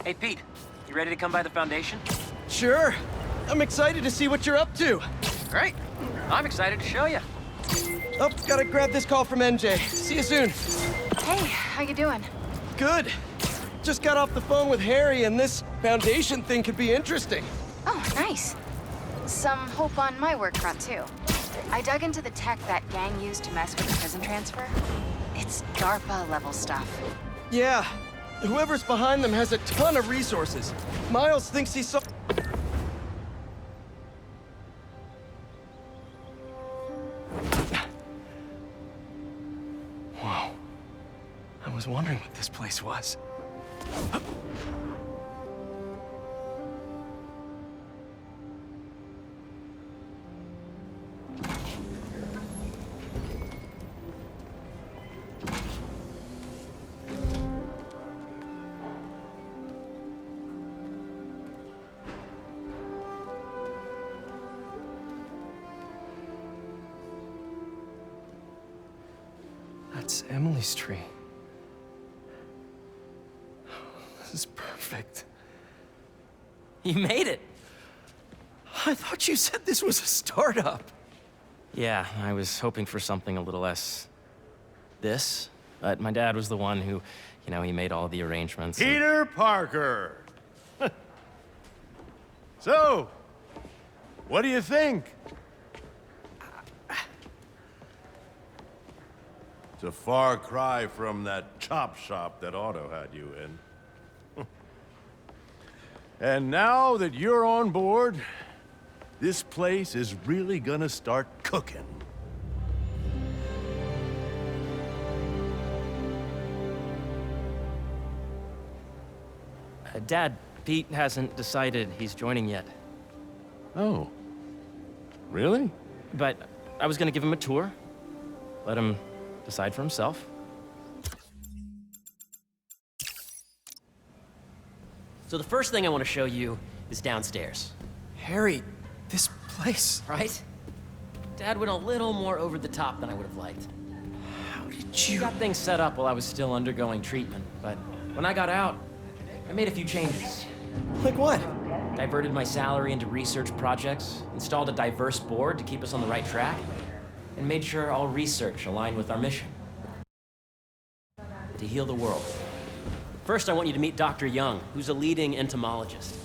Hey, Pete, you ready to come by the Foundation? Sure. I'm excited to see what you're up to. Great. I'm excited to show you. Oh, gotta grab this call from NJ. See you soon. Hey, how you doing? Good. Just got off the phone with Harry, and this Foundation thing could be interesting. Oh, nice. Some hope on my work front, too. I dug into the tech that gang used to mess with the prison transfer. It's DARPA-level stuff. Yeah. Whoever's behind them has a ton of resources. Miles thinks he saw... Whoa. I was wondering what this place was. That's Emily's tree. This is perfect. You made it. I thought you said this was a startup. Yeah, I was hoping for something a little less... this. But my dad was the one who, he made all the arrangements. Peter Parker! So, what do you think? It's a far cry from that chop shop that Otto had you in. And now that you're on board, this place is really gonna start cooking. Dad, Pete hasn't decided he's joining yet. Oh. Really? But I was gonna give him a tour. Let him decide for himself. So the first thing I want to show you is downstairs. Harry, this place... Right? Dad went a little more over the top than I would have liked. How did He you... got things set up while I was still undergoing treatment, but when I got out, I made a few changes. Like what? Diverted my salary into research projects, installed a diverse board to keep us on the right track, and made sure all research aligned with our mission. To heal the world. First, I want you to meet Dr. Young, who's a leading entomologist.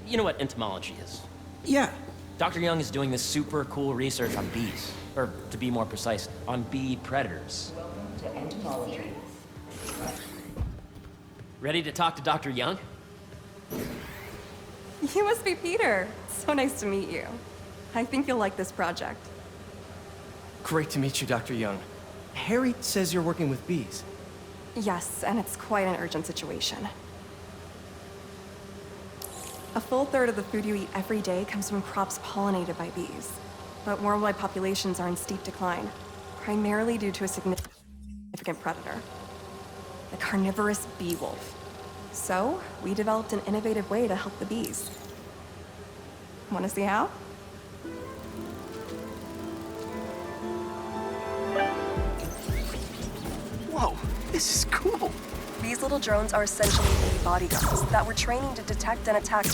You know what entomology is? Yeah. Dr. Young is doing this super cool research on bees, or to be more precise, on bee predators. Welcome to entomology. Ready to talk to Dr. Young? You must be Peter. So nice to meet you. I think you'll like this project. Great to meet you, Dr. Young. Harry says you're working with bees. Yes, and it's quite an urgent situation. A full third of the food you eat every day comes from crops pollinated by bees. But worldwide populations are in steep decline, primarily due to a significant predator, the carnivorous bee wolf. So, we developed an innovative way to help the bees. Want to see how? Whoa, this is cool. These little drones are essentially bee bodyguards that we're training to detect and attack bee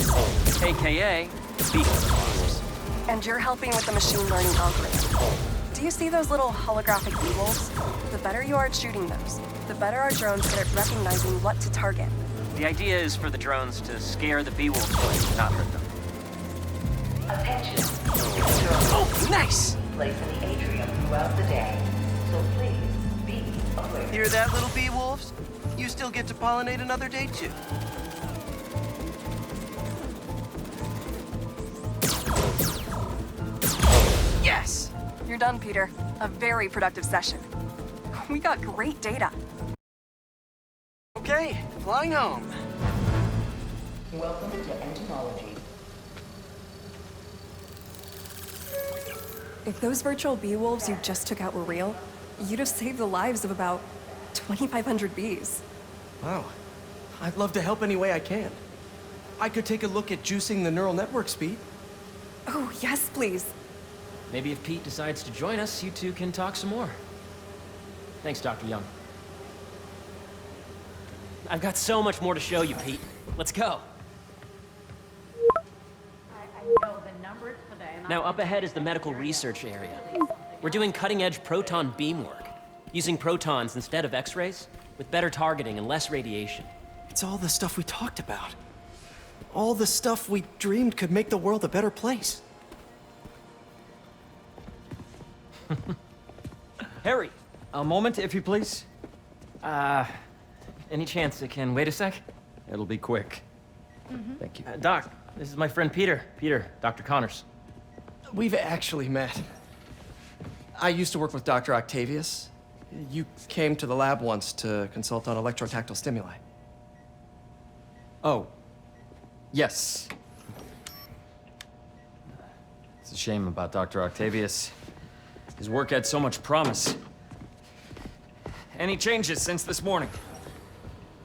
wolves. AKA, bee hunters. And you're helping with the machine learning algorithm. Do you see those little holographic bee wolves? The better you are at shooting those, the better our drones get at recognizing what to target. The idea is for the drones to scare the bee wolves away, not hurt them. Attention. Oh, nice! Place in the atrium throughout the day. So please be alert. Hear that, little bee wolves? You still get to pollinate another day, too. Yes! You're done, Peter. A very productive session. We got great data. Okay, flying home. Welcome to entomology. If those virtual bee wolves you just took out were real, you'd have saved the lives of about 2,500 bees. Wow. I'd love to help any way I can. I could take a look at juicing the neural network speed. Oh, yes, please. Maybe if Pete decides to join us, you two can talk some more. Thanks, Dr. Young. I've got so much more to show you, Pete. let's go. Now, up ahead is the medical research area. We're doing cutting-edge proton beam work, using protons instead of X-rays, with better targeting and less radiation. It's all the stuff we talked about. All the stuff we dreamed could make the world a better place. Harry! A moment, if you please. Any chance it can wait a sec? It'll be quick. Thank you. Doc, this is my friend Peter. Dr. Connors. We've actually met. I used to work with Dr. Octavius. You came to the lab once to consult on electrotactile stimuli. Oh. Yes. It's a shame about Dr. Octavius. His work had so much promise. Any changes since this morning?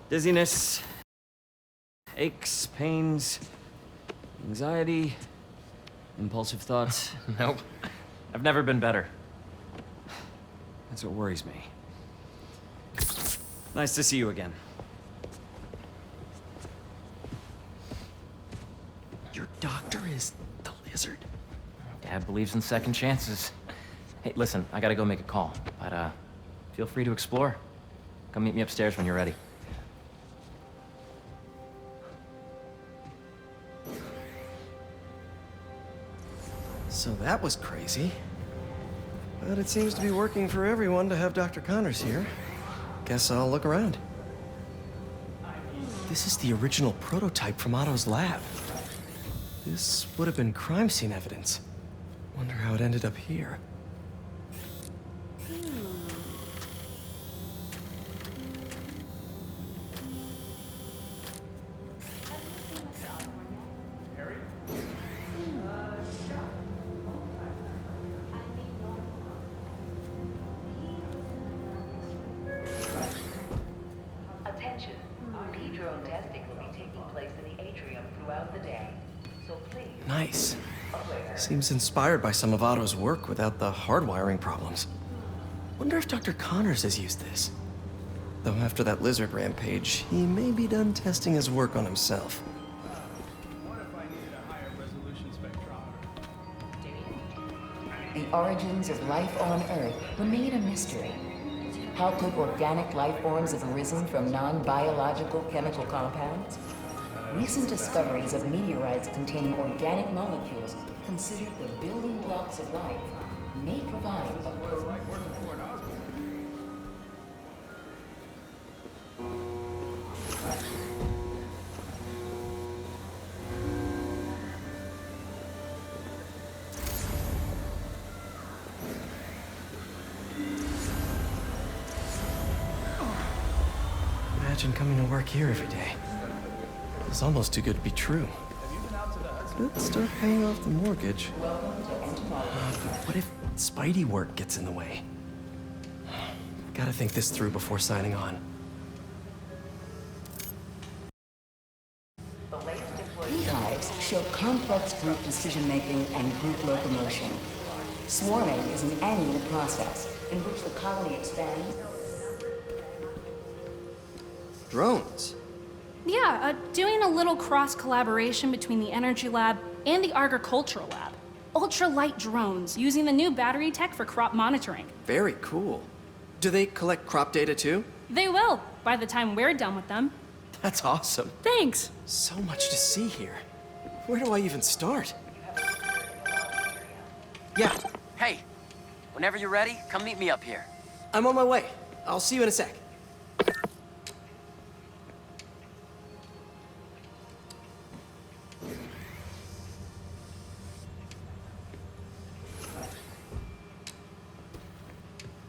Dizziness, aches, pains, anxiety, impulsive thoughts. Nope. I've never been better. That's what worries me. Nice to see you again. Your doctor is the lizard. Dad believes in second chances. Hey, listen, I gotta go make a call, but feel free to explore. Come meet me upstairs when you're ready. So that was crazy. But it seems to be working for everyone to have Dr. Connors here. Guess I'll look around. This is the original prototype from Otto's lab. This would have been crime scene evidence. Wonder how it ended up here. Attention. P-drone testing will be taking place in the atrium throughout the day. So please, Nice. aware. Seems inspired by some of Otto's work without the hardwiring problems. Wonder if Dr. Connors has used this. Though after that lizard rampage, he may be done testing his work on himself. The origins of life on Earth remain a mystery. How could organic life forms have arisen from non-biological chemical compounds? Recent discoveries of meteorites containing organic molecules considered the building blocks of life may provide a potent Imagine coming to work here every day. It's almost too good to be true. Let's start paying off the mortgage. But what if Spidey work gets in the way? Gotta think this through before signing on. beehives show complex group decision-making and group locomotion. Swarming is an annual process in which the colony expands. Drones. Yeah, doing a little cross-collaboration between the Energy Lab and the Agricultural Lab. Ultralight drones using the new battery tech for crop monitoring. Very cool. Do they collect crop data too? They will, by the time we're done with them. That's awesome. Thanks. So much to see here. Where do I even start? Yeah, Hey, whenever you're ready, come meet me up here. I'm on my way. I'll see you in a sec.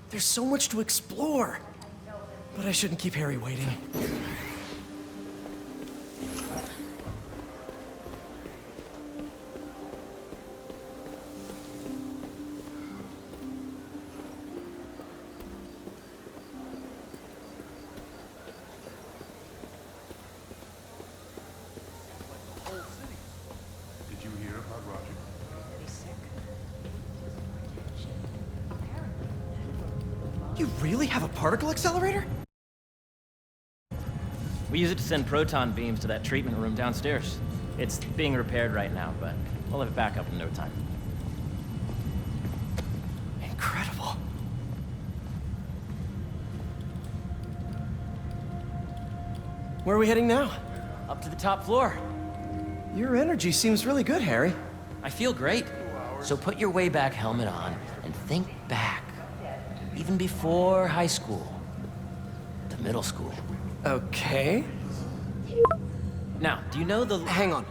There's so much to explore. But I shouldn't keep Harry waiting. Did you hear about Roger? You really have a particle accelerator? We use it to send proton beams to that treatment room downstairs. It's being repaired right now, but we'll have it back up in no time. Incredible. Where are we heading now? Up to the top floor. Your energy seems really good, Harry. I feel great. So put your way back helmet on and think back. Even before high school. To middle school. Okay. Now, do you know the... Hang on.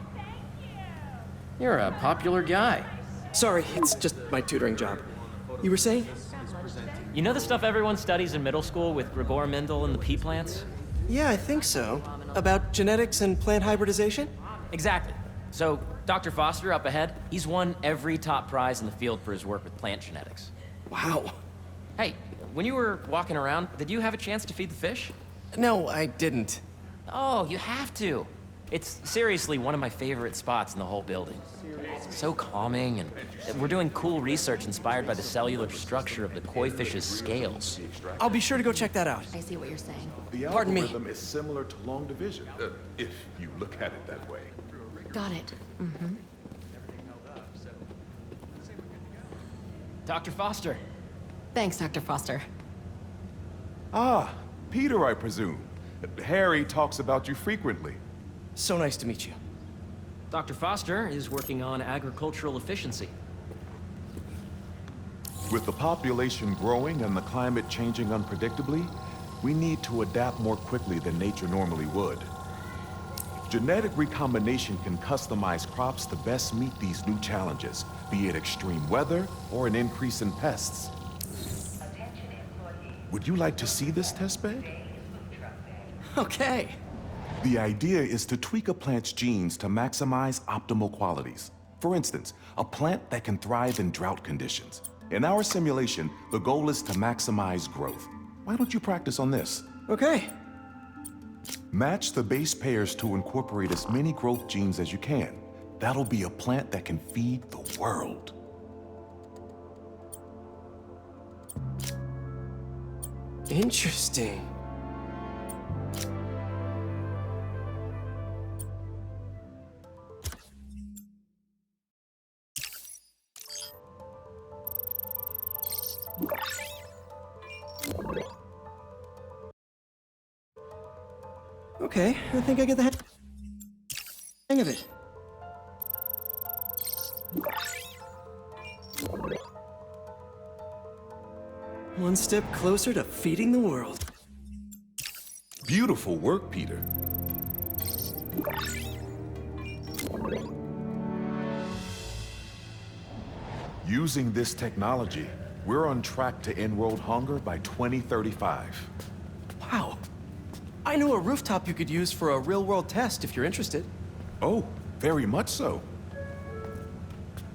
You're a popular guy. Sorry, it's just my tutoring job. You were saying? You know the stuff everyone studies in middle school with Gregor Mendel and the pea plants? Yeah, I think so. About genetics and plant hybridization? Exactly. So, Dr. Foster up ahead, he's won every top prize in the field for his work with plant genetics. Wow. Hey, when you were walking around, did you have a chance to feed the fish? No, I didn't. Oh, you have to. It's seriously one of my favorite spots in the whole building. It's so calming, and we're doing cool research inspired by the cellular structure of the koi fish's scales. I'll be sure to go check that out. I see what you're saying. The Pardon me. algorithm is similar to long division, if you look at it that way. Got it. Mm-hmm. Dr. Foster. Thanks, Dr. Foster. Ah, Peter, I presume. Harry talks about you frequently. So nice to meet you. Dr. Foster is working on agricultural efficiency. With the population growing and the climate changing unpredictably, we need to adapt more quickly than nature normally would. Genetic recombination can customize crops to best meet these new challenges, be it extreme weather or an increase in pests. Would you like to see this test bed? Okay. The idea is to tweak a plant's genes to maximize optimal qualities. For instance, a plant that can thrive in drought conditions. In our simulation, the goal is to maximize growth. Why don't you practice on this? Okay. Match the base pairs to incorporate as many growth genes as you can. That'll be a plant that can feed the world. Interesting. Okay, I think I get the hang of it. One step closer to feeding the world. Beautiful work, Peter. Using this technology, we're on track to end world hunger by 2035. Wow. I know a rooftop you could use for a real-world test if you're interested. Oh, very much so.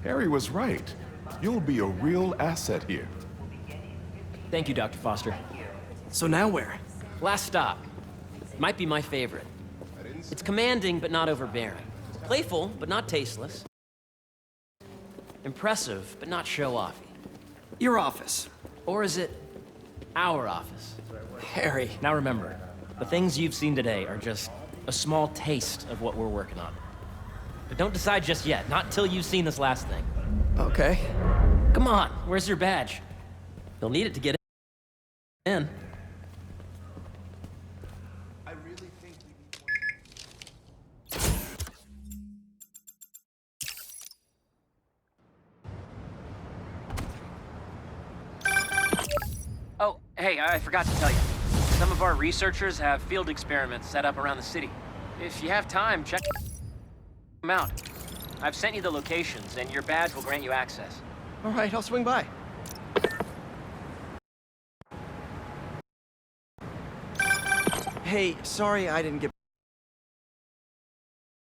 Harry was right. You'll be a real asset here. Thank you, Dr. Foster. So now where? Last stop. Might be my favorite. It's commanding, but not overbearing. Playful, but not tasteless. Impressive, but not show-offy. Your office. Or is it our office? Harry. Now remember, the things you've seen today are just a small taste of what we're working on. But don't decide just yet, not until you've seen this last thing. Okay. Come on, where's your badge? You'll need it to get in. I really think Oh, hey, I forgot to tell you. Some of our researchers have field experiments set up around the city. If you have time, check them out. I've sent you the locations, and your badge will grant you access. All right, I'll swing by. Hey, sorry I didn't get